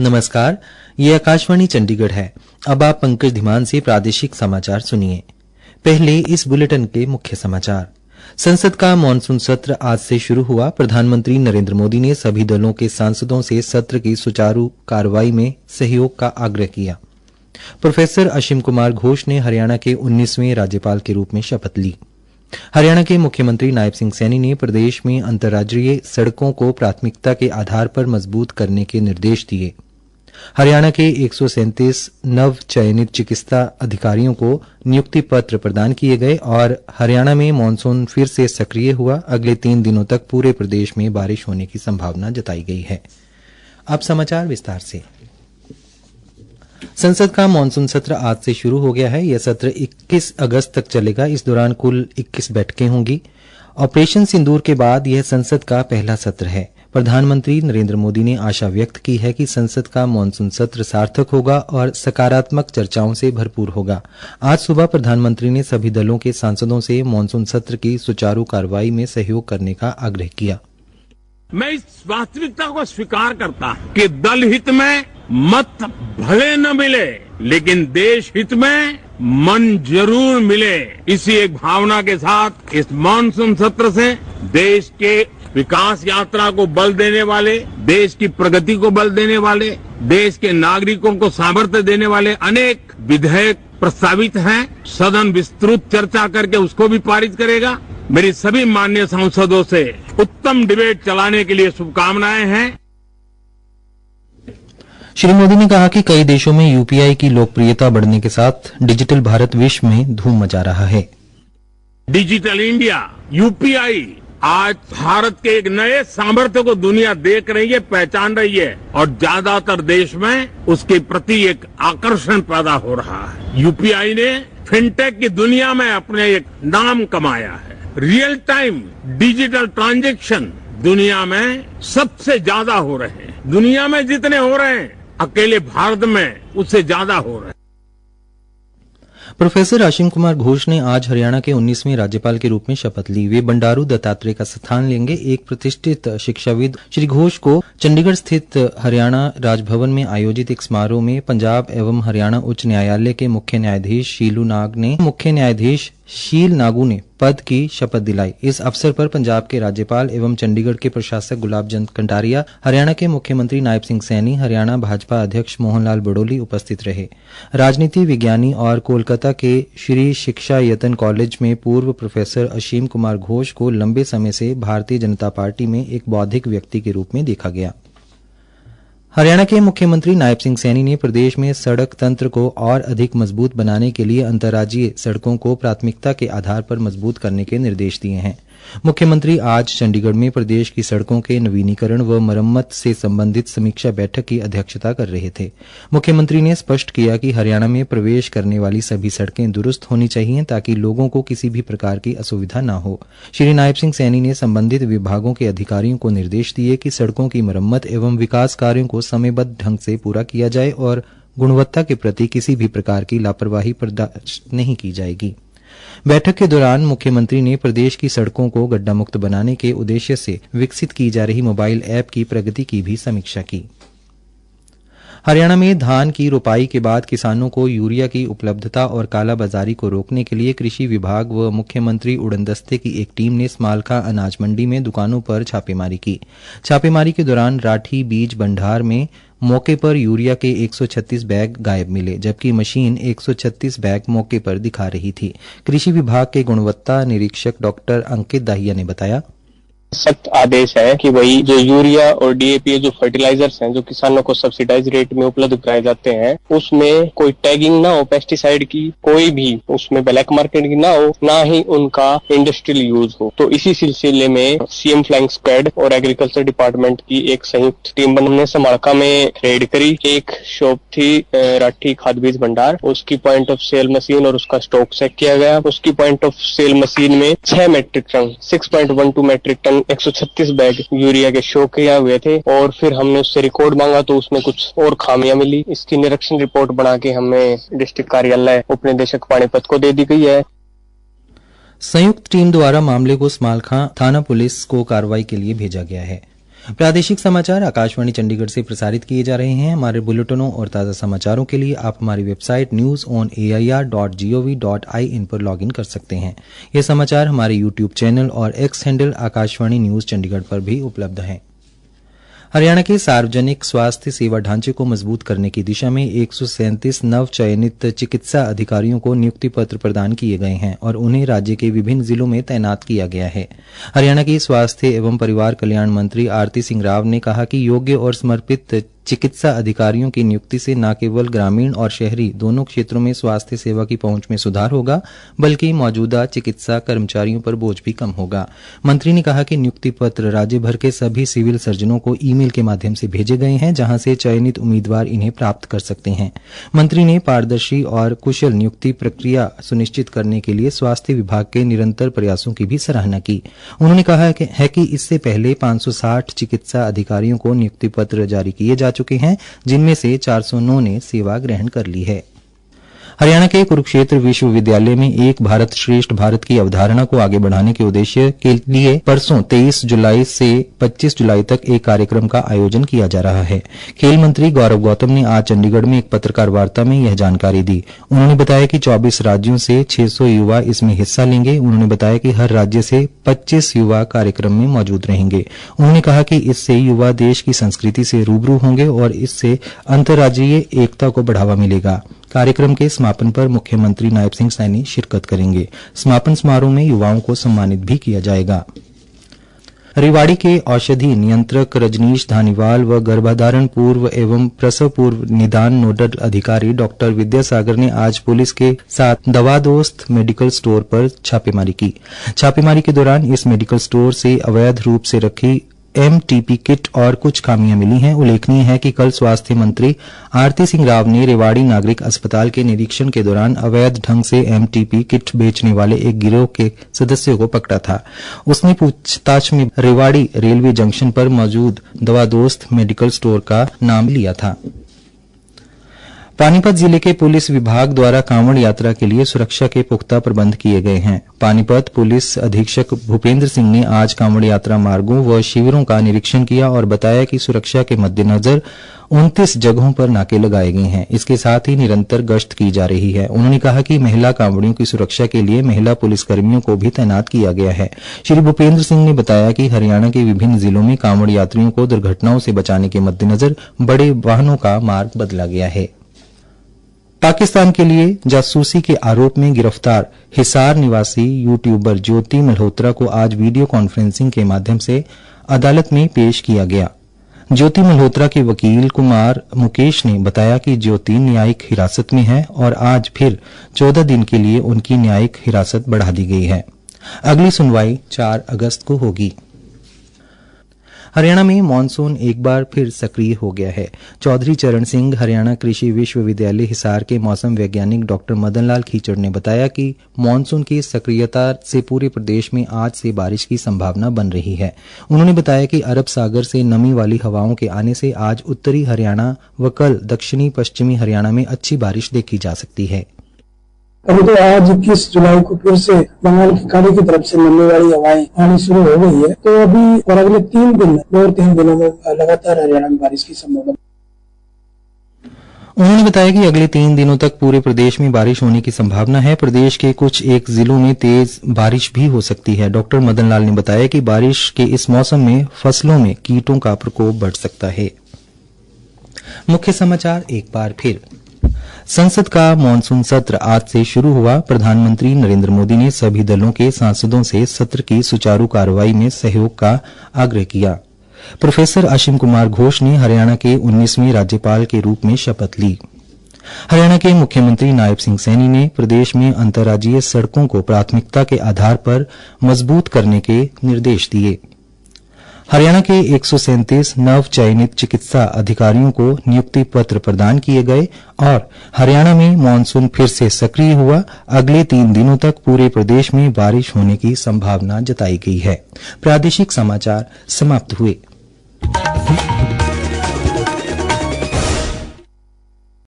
नमस्कार, ये आकाशवाणी चंडीगढ़ है। अब आप पंकज धीमान से प्रादेशिक समाचार सुनिए। पहले इस बुलेटिन के मुख्य समाचार। संसद का मानसून सत्र आज से शुरू हुआ। प्रधानमंत्री नरेंद्र मोदी ने सभी दलों के सांसदों से सत्र की सुचारू कार्रवाई में सहयोग का आग्रह किया। प्रोफेसर असीम कुमार घोष ने हरियाणा के 19वें राज्यपाल के रूप में शपथ ली। हरियाणा के मुख्यमंत्री नायब सिंह सैनी ने प्रदेश में अंतर्राज्यीय सड़कों को प्राथमिकता के आधार पर मजबूत करने के निर्देश दिए। हरियाणा के 137 नव चयनित चिकित्सा अधिकारियों को नियुक्ति पत्र प्रदान किए गए और हरियाणा में मानसून फिर से सक्रिय हुआ। अगले 3 दिनों तक पूरे प्रदेश में बारिश होने की संभावना जताई गई है। अब समाचार विस्तार से। संसद का मानसून सत्र आज से शुरू हो गया है। यह सत्र 21 अगस्त तक चलेगा। इस दौरान कुल 21 बैठकें होंगी। ऑपरेशन सिंदूर के बाद यह संसद का पहला सत्र है। प्रधानमंत्री नरेंद्र मोदी ने आशा व्यक्त की है कि संसद का मानसून सत्र सार्थक होगा और सकारात्मक चर्चाओं से भरपूर होगा। आज सुबह प्रधानमंत्री ने सभी दलों के सांसदों से मानसून सत्र की सुचारू कार्रवाई में सहयोग करने का आग्रह किया। मैं इस वास्तविकता को स्वीकार करता हूं कि दल हित में मत भले न मिले, लेकिन देश हित में मन जरूर मिले। इसी एक भावना के साथ इस मानसून सत्र से देश के विकास यात्रा को बल देने वाले, देश की प्रगति को बल देने वाले, देश के नागरिकों को सामर्थ्य देने वाले अनेक विधेयक प्रस्तावित हैं। सदन विस्तृत चर्चा करके उसको भी पारित करेगा। मेरी सभी माननीय सांसदों से उत्तम डिबेट चलाने के लिए शुभकामनाएं हैं। श्री मोदी ने कहा कि कई देशों में यूपीआई की लोकप्रियता बढ़ने के साथ डिजिटल भारत विश्व में धूम मचा रहा है। डिजिटल इंडिया, यूपीआई आज भारत के एक नए सामर्थ्य को दुनिया देख रही है, पहचान रही है और ज्यादातर देश में उसके प्रति एक आकर्षण पैदा हो रहा है। यूपीआई ने फिनटेक की दुनिया में अपने एक नाम कमाया है। रियल टाइम डिजिटल ट्रांजैक्शन दुनिया में सबसे ज्यादा हो रहे हैं। दुनिया में जितने हो रहे हैं, अकेले भारत में उससे ज्यादा हो रहे हैं। प्रोफेसर असीम कुमार घोष ने आज हरियाणा के 19वें राज्यपाल के रूप में शपथ ली। वे बंडारू दत्तात्रेय का स्थान लेंगे। एक प्रतिष्ठित शिक्षाविद श्री घोष को चंडीगढ़ स्थित हरियाणा राजभवन में आयोजित एक समारोह में पंजाब एवं हरियाणा उच्च न्यायालय के मुख्य न्यायाधीश शील नागू ने पद की शपथ दिलाई। इस अवसर पर पंजाब के राज्यपाल एवं चंडीगढ़ के प्रशासक गुलाब चंद कटारिया, हरियाणा के मुख्यमंत्री नायब सिंह सैनी, हरियाणा भाजपा अध्यक्ष मोहन लाल बडोली उपस्थित रहे। राजनीति विज्ञानी और कोलकाता के श्री शिक्षा यतन कॉलेज में पूर्व प्रोफेसर असीम कुमार घोष को लंबे समय से भारतीय जनता पार्टी में एक बौद्धिक व्यक्ति के रूप में देखा गया। हरियाणा के मुख्यमंत्री नायब सिंह सैनी ने प्रदेश में सड़क तंत्र को और अधिक मजबूत बनाने के लिए अंतर्राज्यीय सड़कों को प्राथमिकता के आधार पर मजबूत करने के निर्देश दिए हैं। मुख्यमंत्री आज चंडीगढ़ में प्रदेश की सड़कों के नवीनीकरण व मरम्मत से संबंधित समीक्षा बैठक की अध्यक्षता कर रहे थे। मुख्यमंत्री ने स्पष्ट किया कि हरियाणा में प्रवेश करने वाली सभी सड़कें दुरुस्त होनी चाहिए ताकि लोगों को किसी भी प्रकार की असुविधा न हो। श्री नायब सिंह सैनी ने संबंधित विभागों के अधिकारियों को निर्देश दिए कि सड़कों की मरम्मत एवं विकास कार्यों को समयबद्ध ढंग से पूरा किया जाए और गुणवत्ता के प्रति किसी भी प्रकार की लापरवाही बर्दाश्त नहीं की जाएगी। बैठक के दौरान मुख्यमंत्री ने प्रदेश की सड़कों को गड्ढा मुक्त बनाने के उद्देश्य से विकसित की जा रही मोबाइल ऐप की प्रगति की भी समीक्षा की। हरियाणा में धान की रोपाई के बाद किसानों को यूरिया की उपलब्धता और कालाबाजारी को रोकने के लिए कृषि विभाग व मुख्यमंत्री उड़न दस्ते की एक टीम ने स्मालखा अनाज मंडी में दुकानों पर छापेमारी की। छापेमारी के दौरान राठी बीज भंडार में मौके पर यूरिया के 136 बैग गायब मिले, जबकि मशीन 136 बैग मौके पर दिखा रही थी। कृषि विभाग के गुणवत्ता निरीक्षक डॉक्टर अंकित दाहिया ने बताया, सख्त आदेश है कि वही जो यूरिया और डीएपी जो फर्टिलाइजर्स हैं जो किसानों को सब्सिडाइज रेट में उपलब्ध कराए जाते हैं, उसमें कोई टैगिंग ना हो पेस्टिसाइड की, कोई भी उसमें ब्लैक मार्केट की ना हो, ना ही उनका इंडस्ट्रियल यूज हो। तो इसी सिलसिले में सीएम फ्लाइंग स्क्वाड और एग्रीकल्चर डिपार्टमेंट की एक संयुक्त टीम बनने समालखा में रेड करी। एक शॉप थी राठी खाद बीज भंडार, उसकी पॉइंट ऑफ सेल मशीन और उसका स्टॉक चेक किया गया। उसकी पॉइंट ऑफ सेल मशीन में 6 metric ton 6.12 metric ton 136 bag urea के शो किए हुए थे और फिर हमने उससे रिकॉर्ड मांगा तो उसमें कुछ और खामियां मिली। इसकी निरीक्षण रिपोर्ट बना के हमें डिस्ट्रिक्ट कार्यालय उपनिदेशक पानीपत को दे दी गई है। संयुक्त टीम द्वारा मामले को स्मालखा थाना पुलिस को कार्रवाई के लिए भेजा गया है। प्रादेशिक समाचार आकाशवाणी चंडीगढ़ से प्रसारित किए जा रहे हैं। हमारे बुलेटिनों और ताज़ा समाचारों के लिए आप हमारी वेबसाइट newsonair.gov.in पर लॉगिन कर सकते हैं। ये समाचार हमारे यूट्यूब चैनल और x handle Akashvani news Chandigarh पर भी उपलब्ध हैं। हरियाणा के सार्वजनिक स्वास्थ्य सेवा ढांचे को मजबूत करने की दिशा में 137 नव चयनित चिकित्सा अधिकारियों को नियुक्ति पत्र प्रदान किए गए हैं और उन्हें राज्य के विभिन्न जिलों में तैनात किया गया है। हरियाणा की स्वास्थ्य एवं परिवार कल्याण मंत्री आरती सिंह राव ने कहा कि योग्य और समर्पित चिकित्सा अधिकारियों की नियुक्ति से न केवल ग्रामीण और शहरी दोनों क्षेत्रों में स्वास्थ्य सेवा की पहुंच में सुधार होगा, बल्कि मौजूदा चिकित्सा कर्मचारियों पर बोझ भी कम होगा। मंत्री ने कहा कि नियुक्ति पत्र राज्य भर के सभी सिविल सर्जनों को ईमेल के माध्यम से भेजे गए हैं, जहां से चयनित उम्मीदवार इन्हें प्राप्त कर सकते हैं। मंत्री ने पारदर्शी और कुशल नियुक्ति प्रक्रिया सुनिश्चित करने के लिए स्वास्थ्य विभाग के निरंतर प्रयासों की भी सराहना की। उन्होंने कहा है कि इससे पहले 560 चिकित्सा अधिकारियों को नियुक्ति पत्र जारी किए जा चुके हैं, जिनमें से 409 ने सेवा ग्रहण कर ली है। हरियाणा के कुरुक्षेत्र विश्वविद्यालय में एक भारत श्रेष्ठ भारत की अवधारणा को आगे बढ़ाने के उद्देश्य के लिए परसों 23 जुलाई से 25 जुलाई तक एक कार्यक्रम का आयोजन किया जा रहा है। खेल मंत्री गौरव गौतम ने आज चंडीगढ़ में एक पत्रकार वार्ता में यह जानकारी दी। उन्होंने बताया कि 24 राज्यों से 600 युवा इसमें हिस्सा लेंगे। उन्होंने बताया कि हर राज्य से 25 युवा कार्यक्रम में मौजूद रहेंगे। उन्होंने कहा कि इससे युवा देश की संस्कृति से रूबरू होंगे और इससे अंतर्राज्यीय एकता को बढ़ावा मिलेगा। कार्यक्रम के समापन पर मुख्यमंत्री नायब सिंह सैनी शिरकत करेंगे। समापन समारोह में युवाओं को सम्मानित भी किया जाएगा। रेवाड़ी के औषधि नियंत्रक रजनीश धानीवाल व गर्भाधारण पूर्व एवं प्रसव पूर्व निदान नोडल अधिकारी डॉक्टर विद्यासागर ने आज पुलिस के साथ दवा दोस्त मेडिकल स्टोर पर छापेमारी की। छापेमारी के दौरान इस मेडिकल स्टोर से अवैध रूप से रखी MTP किट और कुछ खामियां मिली हैं। उल्लेखनीय है कि कल स्वास्थ्य मंत्री आरती सिंह राव ने रेवाड़ी नागरिक अस्पताल के निरीक्षण के दौरान अवैध ढंग से MTP किट बेचने वाले एक गिरोह के सदस्यों को पकड़ा था। उसने पूछताछ में रेवाड़ी रेलवे जंक्शन पर मौजूद दवा दोस्त मेडिकल स्टोर का नाम लिया था। पानीपत जिले के पुलिस विभाग द्वारा कांवड़ यात्रा के लिए सुरक्षा के पुख्ता प्रबंध किए गए हैं। पानीपत पुलिस अधीक्षक भूपेंद्र सिंह ने आज कांवड़ यात्रा मार्गों व शिविरों का निरीक्षण किया और बताया कि सुरक्षा के मद्देनजर 29 जगहों पर नाके लगाए गए हैं। इसके साथ ही निरंतर गश्त की जा रही है। उन्होंने कहा कि महिला कांवड़ियों की सुरक्षा के लिए महिला पुलिसकर्मियों को भी तैनात किया गया है। श्री भूपेंद्र सिंह ने बताया कि हरियाणा के विभिन्न जिलों में कांवड़ यात्रियों को दुर्घटनाओं से बचाने के मद्देनजर बड़े वाहनों का मार्ग बदला गया है। पाकिस्तान के लिए जासूसी के आरोप में गिरफ्तार हिसार निवासी यूट्यूबर ज्योति मल्होत्रा को आज वीडियो कॉन्फ्रेंसिंग के माध्यम से अदालत में पेश किया गया। ज्योति मल्होत्रा के वकील कुमार मुकेश ने बताया कि ज्योति न्यायिक हिरासत में है और आज फिर 14 दिन के लिए उनकी न्यायिक हिरासत बढ़ा दी गई है। अगली सुनवाई 4 अगस्त को होगी। हरियाणा में मानसून एक बार फिर सक्रिय हो गया है। चौधरी चरण सिंह हरियाणा कृषि विश्वविद्यालय हिसार के मौसम वैज्ञानिक डॉक्टर मदन लाल खीचड़ ने बताया कि मानसून की सक्रियता से पूरे प्रदेश में आज से बारिश की संभावना बन रही है। उन्होंने बताया कि अरब सागर से नमी वाली हवाओं के आने से आज उत्तरी हरियाणा व कल दक्षिणी पश्चिमी हरियाणा में अच्छी बारिश देखी जा सकती है। अभी तो आज 21 जुलाई को फिर से बंगाल की खाड़ी की तरफ से नमी वाली हवाएं आनी शुरू हो गई है। तो अभी और अगले 3 दिन 2 और 3 दिनों में लगातार हरियाणा में बारिश की संभावना। उन्होंने बताया कि अगले 3 दिनों तक पूरे प्रदेश में बारिश होने की संभावना है। प्रदेश के कुछ एक जिलों में तेज बारिश भी हो सकती है। डॉक्टर मदन लाल ने बताया कि बारिश के इस मौसम में फसलों में कीटों का प्रकोप बढ़ सकता है। मुख्य समाचार एक बार फिर। संसद का मानसून सत्र आज से शुरू हुआ। प्रधानमंत्री नरेंद्र मोदी ने सभी दलों के सांसदों से सत्र की सुचारू कार्रवाई में सहयोग का आग्रह किया। प्रोफेसर असीम कुमार घोष ने हरियाणा के 19वें राज्यपाल के रूप में शपथ ली। हरियाणा के मुख्यमंत्री नायब सिंह सैनी ने प्रदेश में अंतर्राज्यीय सड़कों को प्राथमिकता के आधार पर मजबूत करने के निर्देश दिए। हरियाणा के 137 नव चयनित चिकित्सा अधिकारियों को नियुक्ति पत्र प्रदान किए गए और हरियाणा में मानसून फिर से सक्रिय हुआ। अगले 3 दिनों तक पूरे प्रदेश में बारिश होने की संभावना जताई गई है। प्रादेशिक समाचार समाप्त हुए।